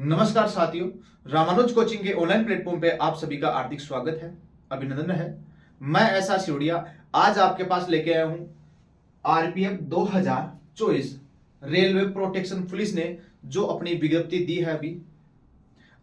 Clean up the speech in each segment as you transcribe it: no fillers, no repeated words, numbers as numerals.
नमस्कार साथियों, रामानुज कोचिंग के ऑनलाइन प्लेटफॉर्म पे आप सभी का हार्दिक स्वागत है, अभिनंदन है। मैं ऐसा सियोड़िया आज आपके पास लेके आया हूं आरपीएफ 2024 रेलवे प्रोटेक्शन पुलिस ने जो अपनी विज्ञप्ति दी है अभी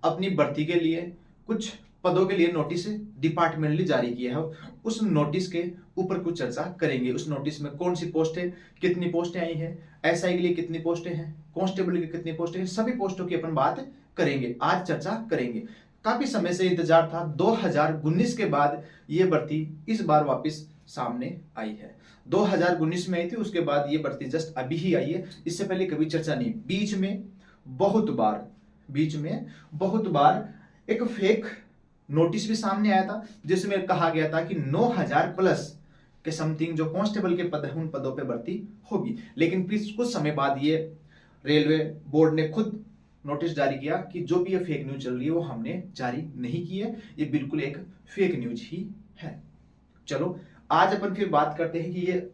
अपनी भर्ती के लिए कुछ पदों के लिए नोटिस डिपार्टमेंटली जारी किया है। उस नोटिस के ऊपर कुछ चर्चा करेंगे। उस नोटिस में कौन सी पोस्ट है, कितनी पोस्टें आई हैं, एसआई के लिए कितनी पोस्टें हैं, कांस्टेबल की कितनी पोस्टें हैं, सभी पोस्टों की अपन बात करेंगे, आज चर्चा करेंगे। काफी समय से इंतजार था, 2019 के बाद ये भर्ती इस बार वापस सामने आई है। 2019 में आई थी, उसके बाद ये भर्ती जस्ट अभी ही आई है, इससे पहले कभी चर्चा नहीं। बीच में बहुत बार एक फेक नोटिस भी सामने आया था जिसमें कहा गया था कि 9000 प्लस के समथिंग जो कांस्टेबल के पद हैं उन पदों पे भर्ती होगी। लेकिन फिर कुछ समय बाद ये रेलवे बोर्ड ने खुद नोटिस जारी किया कि जो भी ये फेक न्यूज चल रही है वो हमने जारी नहीं की है, ये बिल्कुल एक फेक न्यूज ही है। चलो आज अपन फिर बात करते हैं कि ये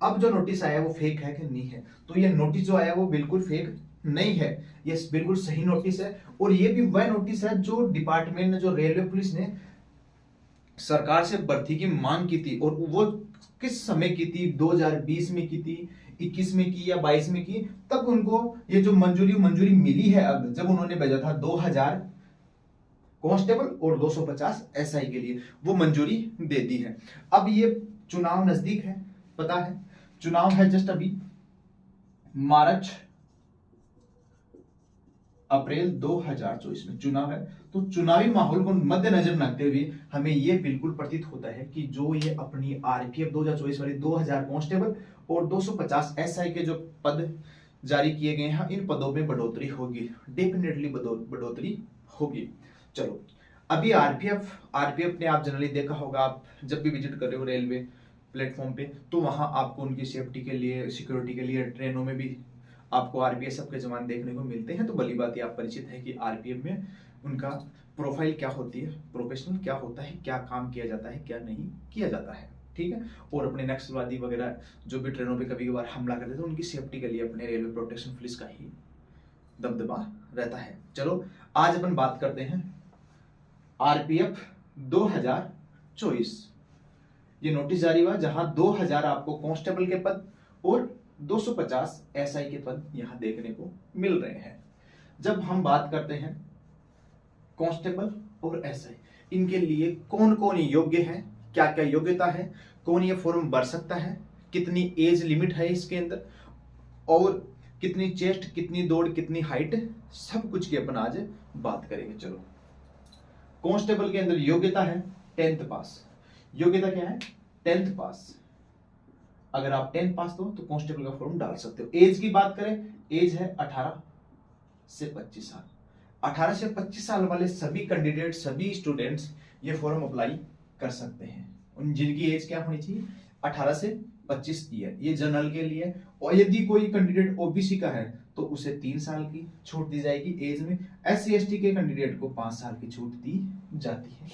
अब जो नोटिस आया वो फेक है कि नहीं है। तो ये नोटिस जो आया वो बिल्कुल फेक नहीं है, ये बिल्कुल सही नोटिस है। और ये भी वह नोटिस है जो डिपार्टमेंट ने, जो रेलवे पुलिस ने सरकार से भर्ती की मांग की थी, और वो किस समय की थी, 2020 में की थी, 21 में की या 22 में की, तब उनको ये जो मंजूरी मिली है। अब जब उन्होंने भेजा था 2000 कांस्टेबल और 250 एसआई के लिए, वो मंजूरी दे दी है। अब ये चुनाव नजदीक है, पता है चुनाव है जस्ट अभी मार्च अप्रैल 2024 में चुनाव है। तो चुनावी माहौल को मद्देनजर रखते हुए हमें यह बिल्कुल प्रतीत होता है कि जो ये अपनी आरपीएफ 2024 वाली 2000 कांस्टेबल और 250 एसआई के जो पद जारी किए गए हैं, इन पदों में बढ़ोतरी होगी, डेफिनेटली बढ़ोतरी होगी। चलो अभी आरपीएफ ने, आप जनरली देखा होगा, आप जब भी विजिट कर रहे हो रेलवे प्लेटफॉर्म पे, तो वहां आपको उनकी सेफ्टी के लिए, सिक्योरिटी के लिए ट्रेनों में भी आपको आरपीएफ के जवान देखने को मिलते हैं। तो भली बात आप परिचित है कि आरपीएफ में उनका प्रोफाइल क्या होती है, प्रोफेशनल क्या होता है, क्या काम किया जाता है, क्या नहीं किया जाता है, ठीक है। और अपने नक्सलवादी वगैरह जो भी ट्रेनों पे कभी कभार हमला करते थे, उनकी सेफ्टी के लिए अपने रेलवे प्रोटेक्शन पुलिस का ही दबदबा रहता है। चलो आज अपन बात करते हैं आरपीएफ 2024। ये नोटिस जारी हुआ जहां 2000 आपको कांस्टेबल के पद और 250 एसआई के पद यहां देखने को मिल रहे हैं। जब हम बात करते हैं कांस्टेबल और एसआई, इनके लिए कौन कौन योग्य है, क्या क्या योग्यता है, कौन ये फॉर्म भर सकता है, कितनी एज लिमिट है इसके अंदर, और कितनी चेस्ट, कितनी दौड़, कितनी हाइट, सब कुछ की अपन आज बात करेंगे। चलो कांस्टेबल के अंदर योग्यता है 10th पास। योग्यता क्या है? 10th पास। अगर आप 10th पास हो तो कांस्टेबल का फॉर्म डाल सकते हो। एज की बात करें, एज है 18 से 25 साल। 18 से 25 साल वाले सभी कैंडिडेट, सभी स्टूडेंट्स ये फॉर्म अप्लाई कर सकते हैं। उन जिनकी एज क्या होनी चाहिए? 18 से 25 ईयर। ये जनरल के लिए। और यदि कोई कैंडिडेट ओबीसी का है तो उसे 3 साल की छूट दी जाएगी एज में। SC ST के कैंडिडेट को 5 साल की छूट दी जाती है।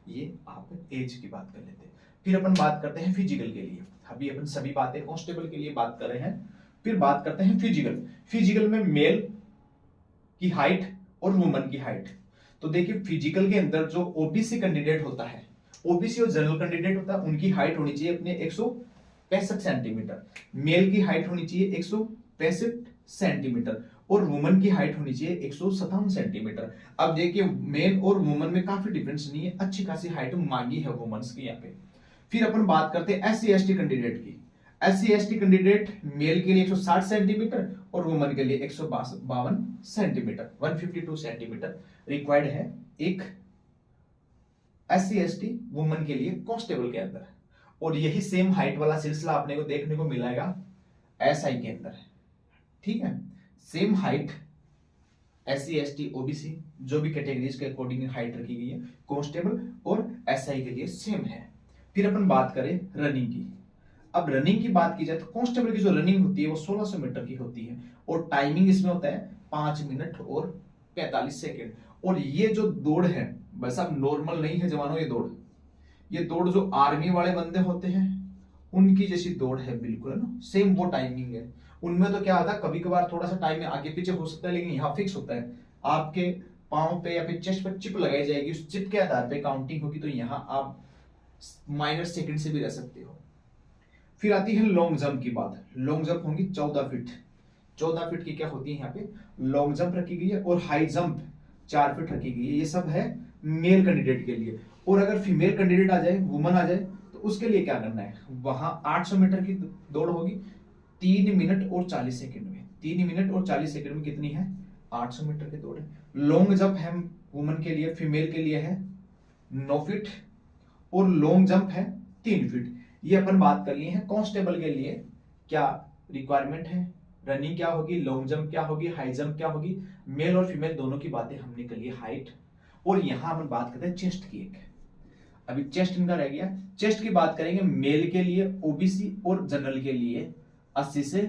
ये आप एज की बात कर लेते हैं। फिर अपन बात करते हैं फिजिकल के लिए। अभी अपन सभी बातें कांस्टेबल के लिए बात कर रहे हैं, फिर बात करते हैं फिजिकल में मेल की हाइट और वुमन की हाइट। तो देखिए फिजिकल के अंदर जो ओबीसी कैंडिडेट होता है, ओबीसी और जनरल कैंडिडेट होता है, उनकी हाइट होनी चाहिए अपने 165 सेंटीमीटर। मेल की हाइट होनी चाहिए 165 सेंटीमीटर और वुमन की हाइट होनी चाहिए 157 सेंटीमीटर। अब देखिए मेल और वुमन में काफी डिफरेंस नहीं है, अच्छी खासी हाइट मांगी है वुमेन्स की यहाँ पे। फिर अपन बात करते हैं SC ST कैंडिडेट की। SC ST कैंडिडेट मेल के लिए 160 सेंटीमीटर और वुमन के लिए 152 सेंटीमीटर, 152 सेंटीमीटर रिक्वायर्ड है एक SC ST वुमन के लिए कांस्टेबल के अंदर। और यही सेम हाइट वाला सिलसिला आपने को देखने को मिलेगा SI के अंदर, ठीक है। Same height SC ST OBC जो भी कैटेगरीज के अकॉर्डिंग हाइट रखी गई है, कांस्टेबल और SI के लिए सेम है। फिर अपन बात करें रनिंग की। अब रनिंग की बात की जाए तो कांस्टेबल की जो रनिंग होती है वो 1600 मीटर की होती है और टाइमिंग इसमें होता है 5 मिनट और 45 सेकेंड। और ये जो दौड़ है बस अब नॉर्मल नहीं है जवानों, ये दौड़ जो आर्मी वाले बंदे होते हैं उनकी जैसी दौड़ है, बिल्कुल है ना, सेम वो टाइमिंग है। उनमें तो क्या होता है, कभी कभार थोड़ा सा टाइम आगे पीछे हो सकता है लेकिन यहाँ फिक्स होता है आपके पाँव पे या फिर चेस्ट पर चिप लगाई जाएगी, उस चिप के आधार पे काउंटिंग होगी, तो यहाँ आप माइनर सेकंड से भी रह सकते हो। फिर आती है लॉन्ग जंप की बात। लॉन्ग जंप होंगी 14 फीट। 14 फीट की क्या होती है यहाँ पे लॉन्ग जंप रखी गई है, और हाई जंप 4 फीट रखी गई है। ये सब है मेल कैंडिडेट के लिए। और अगर फीमेल कैंडिडेट आ जाए, वुमन आ जाए, तो उसके लिए क्या करना है, वहां 800 मीटर की दौड़ होगी 3 मिनट और 40 सेकंड में। 3 मिनट और 40 सेकंड में कितनी है, 800 मीटर की दौड़ है। लॉन्ग जंप है वुमन के लिए, फीमेल के लिए है 9 फीट, और लॉन्ग जंप है 3 फीट। ये अपन बात कर लिए हैं कांस्टेबल के लिए क्या रिक्वायरमेंट है, रनिंग क्या होगी, लॉन्ग जंप क्या होगी, हाई जंप क्या होगी। मेल और फीमेल दोनों की बातें हमने कर ली, हाइट। और यहां हम बात करते हैं चेस्ट की। एक अभी चेस्ट इनका रह गया। चेस्ट की बात करेंगे मेल के लिए, ओबीसी और जनरल के लिए 80 से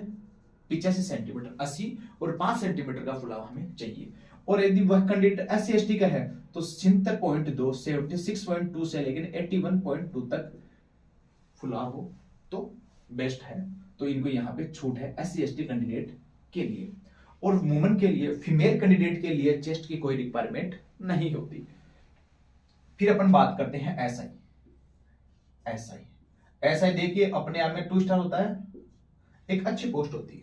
85 सेंटीमीटर, 80 और 5 सेंटीमीटर का फुलाव हमें चाहिए। और यदि वह कैंडिडेट SC/ST का है तो 76.2 76.2 से लेकर 81.2 तक फुलाव हो तो बेस्ट है। तो इनको यहाँ पे छूट है SC/ST कैंडिडेट के लिए। और वुमन के लिए, फीमेल कैंडिडेट के लिए चेस्ट की कोई रिक्वायरमेंट नहीं होती। फिर अपन बात करते हैं SI देखिए अपने आप में 2 स्टार होता है, एक अच्छी पोस्ट होती है।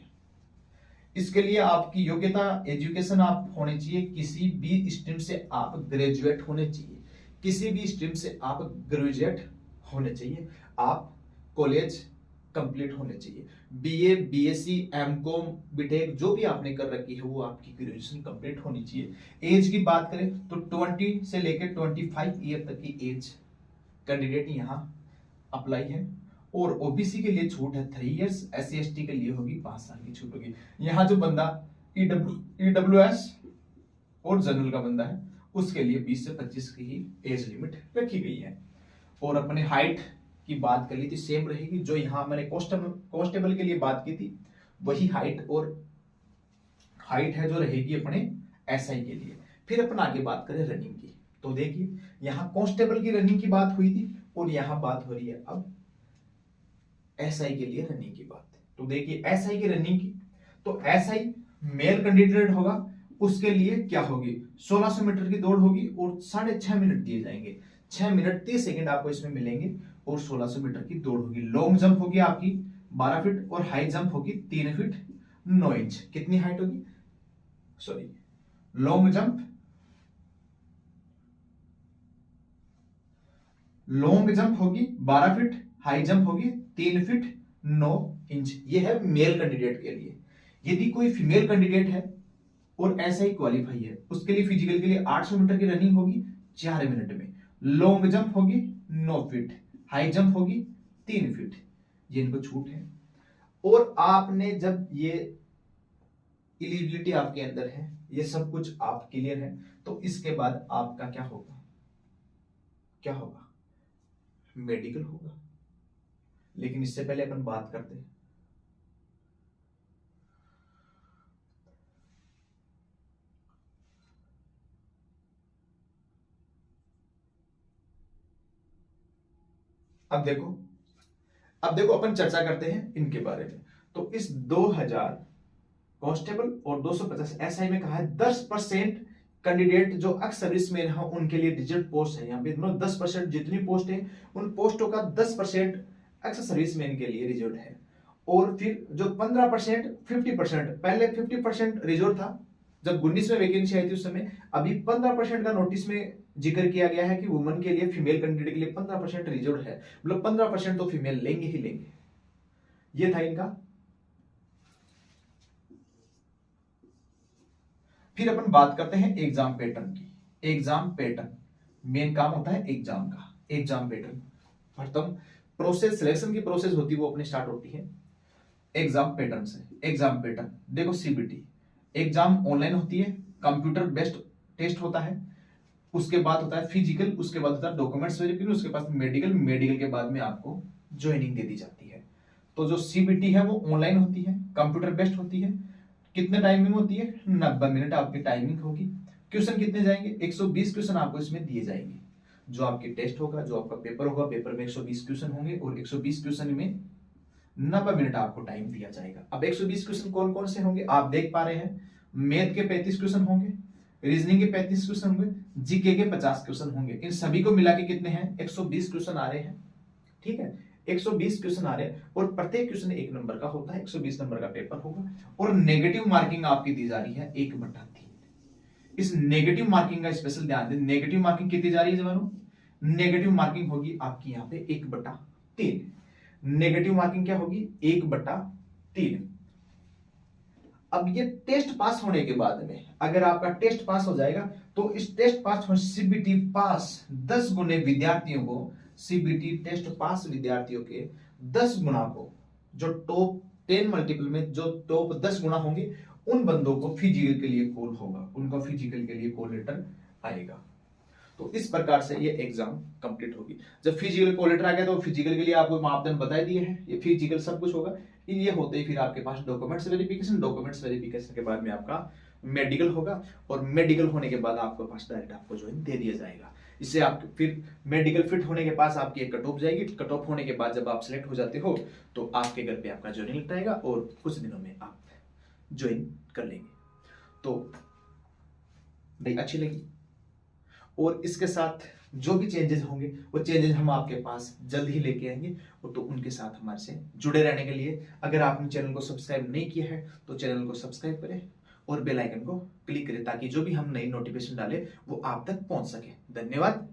इसके लिए आपकी योग्यता, एजुकेशन आप होने चाहिए, किसी भी स्ट्रीम से आप ग्रेजुएट होने चाहिए, किसी भी स्ट्रीम से आप ग्रेजुएट होने चाहिए, आप कॉलेज कंप्लीट होने चाहिए, BA BSc MCom बीटेक जो भी आपने कर रखी है वो आपकी ग्रेजुएशन कंप्लीट होनी चाहिए। एज की बात करें तो 20 से लेकर 25 ईयर तक की एज कैंडिडेट यहाँ अप्लाई है। और ओबीसी के लिए छूट है 3 इयर्स, SC/ST के लिए होगी 5 साल की छूट होगी। यहाँ जो बंदा EWS और जनरल का बंदा है उसके लिए 20 से 25 की ही एज लिमिट रखी गई है। और अपने हाइट की बात कर ली थी, सेम रहेगी जो यहाँ मैंने कांस्टेबल के लिए बात की थी, वही हाइट है जो रहेगी अपने SI के लिए। फिर अपन आगे बात करें रनिंग की, तो देखिए यहाँ कांस्टेबल की रनिंग की बात हुई थी और यहाँ बात हो रही है अब SI के लिए रनिंग की बात। तो देखिए SI की रनिंग की, तो SI मेल कैंडिडेट होगा, उसके लिए क्या होगी 1600 मीटर की दौड़ होगी और 6.5 मिनट दिए जाएंगे। 6 मिनट 30 सेकंड आपको इसमें मिलेंगे और 1600 मीटर की दौड़ होगी। लॉन्ग जंप होगी आपकी 12 फीट और हाई जंप होगी 3 फीट 9 इंच। कितनी हाइट होगी, सॉरी, लॉन्ग जंप होगी 12 फीट, हाई जंप होगी 3 फीट 9 इंच। ये है मेल कैंडिडेट के लिए। यदि कोई फीमेल कैंडिडेट है और ऐसा ही क्वालिफाई है, उसके लिए फिजिकल के लिए 800 मीटर की रनिंग होगी 4 मिनट में, लॉन्ग जंप होगी 9 फीट, हाई जंप होगी 3 फीट। ये इनको छूट है। और आपने जब ये एलिजिबिलिटी आपके अंदर है, ये सब कुछ आप क्लियर है, तो इसके बाद आपका क्या होगा, मेडिकल होगा। लेकिन इससे पहले अपन बात करते हैं अब देखो अपन चर्चा करते हैं इनके बारे में। तो इस 2000 कांस्टेबल और 250 SI में कहा है 10% कैंडिडेट जो एक्स सर्विसमैन है उनके लिए रिजर्व पोस्ट है। यहाँ पे 10% जितनी पोस्ट है उन पोस्टों का 10% एक्स सर्विसमैन के लिए रिजर्व है। और फिर जो 15% 50%, पहले 50% रिजर्व था जब 19 में वैकेंसी आई थी उस समय, अभी 15% का नोटिस में जिक्र किया गया है कि वुमन के लिए, फीमेल कैंडिडेट के लिए 15% रिजर्व है, मतलब 15% तो फीमेल लेंगे ही लेंगे। ये था इनका। फिर अपन बात करते हैं एग्जाम पैटर्न की। एग्जाम पैटर्न मेन काम होता है एग्जाम का। एग्जाम पैटर्न प्रथम प्रोसेस, सिलेक्शन की प्रोसेस होती है वो अपने स्टार्ट होती है एग्जाम पैटर्न से। एग्जाम पैटर्न देखो, CBT एग्जाम ऑनलाइन होती है, कंप्यूटर बेस्ड टेस्ट होता है, उसके बाद होता है फिजिकल, उसके बाद होता है डॉक्यूमेंट्स वेरिफिकेशन, उसके बाद मेडिकल के बाद में आपको ज्वाइनिंग दे दी जाती है। तो जो CBT है वो ऑनलाइन होती है, कंप्यूटर बेस्ड होती है। कितने टाइमिंग होती है, 90 मिनट आपकी टाइमिंग होगी। क्वेश्चन कितने जाएंगे, 120 क्वेश्चन आपको इसमें दिए जाएंगे। जो आपकी टेस्ट होगा, जो आपका पेपर होगा, पेपर में 120 क्वेश्चन होंगे और 120 क्वेश्चन में 90 मिनट आपको टाइम दिया जाएगा। अब 120 क्वेश्चन कौन कौन से होंगे आप देख पा रहे हैं। मैथ के 35 क्वेश्चन होंगे, रीजनिंग के 35 क्वेश्चन होंगे, जीके के 50 क्वेश्चन होंगे। इन सभी को मिला के कितने हैं? 120 क्वेश्चन आ रहे हैं। ठीक है, 120 क्वेश्चन आ रहे हैं और प्रत्येक क्वेश्चन 1 नंबर का होता है, 120 नंबर का पेपर होगा। और नेगेटिव मार्किंग आपकी दी जा रही है 1/3। इस नेगेटिव मार्किंग का स्पेशल ध्यान दें। नेगेटिव मार्किंग कितनी जा रही है जवानों? नेगेटिव मार्किंग होगी आपकी यहाँ पे 1/3। नेगेटिव मार्किंग क्या होगी? 1/3। अब ये टेस्ट पास होने के बाद में अगर आपका टेस्ट पास हो जाएगा तो इस टेस्ट पास हो सीबीटी पास 10 गुने विद्यार्थियों को, सीबीटी टेस्ट पास विद्यार्थियों के 10 गुना को, जो टॉप 10 मल्टीपल में जो टॉप 10 गुना होंगे उन बंदों को फिजिकल के लिए कॉल होगा, उनका फिजिकल के लिए कॉल लेटर आएगा। तो इस प्रकार से ये एग्जाम कंप्लीट होगी। जब फिजिकल कॉल लेटर आ गया तो फिजिकल के लिए आपको मापदंड बता दिए हैं, ये फिजिकल सब कुछ होगा। ये होते ही फिर आपके पास डॉक्यूमेंट्स वेरिफिकेशन, डॉक्यूमेंट्स वेरिफिकेशन के बाद में आपका मेडिकल होगा और मेडिकल होने के बाद आपके पास डायरेक्ट आपको ज्वाइन दे दिया जाएगा। इससे आप फिर मेडिकल फिट होने के पास आपकी एक कट ऑफ जाएगी। कट ऑफ होने के बाद जब आप सिलेक्ट हो जाते हो तो आपके घर पे आपका ज्वाइनिंग लेटर आएगा और कुछ दिनों में आप ज्वाइन कर लेंगे। तो भाई अच्छी लगी, और इसके साथ जो भी चेंजेस होंगे वो चेंजेस हम आपके पास जल्द ही लेके आएंगे। और तो उनके साथ हमारे से जुड़े रहने के लिए अगर आपने चैनल को सब्सक्राइब नहीं किया है तो चैनल को सब्सक्राइब करें और बेल आइकन को क्लिक करें ताकि जो भी हम नई नोटिफिकेशन डालें वो आप तक पहुंच सके। धन्यवाद।